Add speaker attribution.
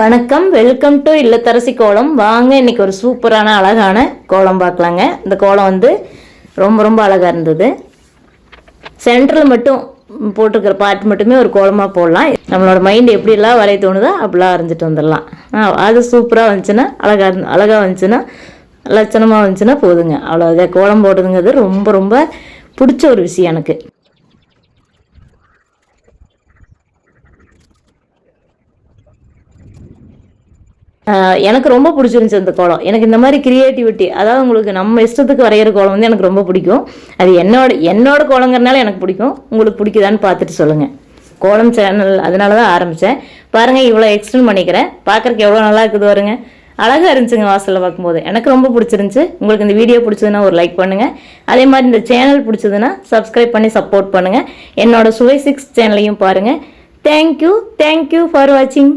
Speaker 1: வணக்கம், welcome to இல்லத்தரசி கோலம். வாங்க இன்னைக்கு ஒரு சூப்பரான அழகான கோலம் பார்க்கலாங்க. இந்த கோலம் வந்து ரொம்ப ரொம்ப அழகாக இருந்தது. சென்டரில் மட்டும் போட்டிருக்கிற பார்ட் மட்டுமே ஒரு கோலமாக போடலாம். நம்மளோட மைண்ட் எப்படிலாம் வரைய தோணுதோ அப்படிலாம் வரைஞ்சிட்டு வந்துடலாம். அது சூப்பராக வந்துச்சுன்னா அழகாக வந்துச்சுன்னா லட்சணமாக வந்துச்சுன்னா போதுங்க. அவ்வளோ கோலம் போடுறதுங்கிறது ரொம்ப ரொம்ப பிடிச்ச ஒரு விஷயம் எனக்கு. எனக்கு ரொம்ப பிடிச்சிருந்துச்சி அந்த கோலம். எனக்கு இந்த மாதிரி கிரியேட்டிவிட்டி, அதாவது உங்களுக்கு நம்ம இஷ்டத்துக்கு வரைகிற கோலம் வந்து எனக்கு ரொம்ப பிடிக்கும். அது என்னோட கோலங்கிறனால எனக்கு பிடிக்கும். உங்களுக்கு பிடிக்குதான்னு பார்த்துட்டு சொல்லுங்கள். கோலம் சேனல் அதனால தான் ஆரம்பித்தேன். பாருங்கள், இவ்வளோ எக்ஸ்டெண்ட் பண்ணிக்கிறேன். பார்க்குறக்கு எவ்வளோ நல்லா இருக்குது பாருங்க. அழகாக இருந்துச்சுங்க வாசலில் பார்க்கும்போது. எனக்கு ரொம்ப பிடிச்சிருந்துச்சி. உங்களுக்கு இந்த வீடியோ பிடிச்சதுன்னா ஒரு லைக் பண்ணுங்கள். அதே மாதிரி இந்த சேனல் பிடிச்சதுன்னா சப்ஸ்கிரைப் பண்ணி சப்போர்ட் பண்ணுங்கள். என்னோட சுவை 6 சேனலையும் பாருங்கள். தேங்க்யூ ஃபார் வாட்சிங்.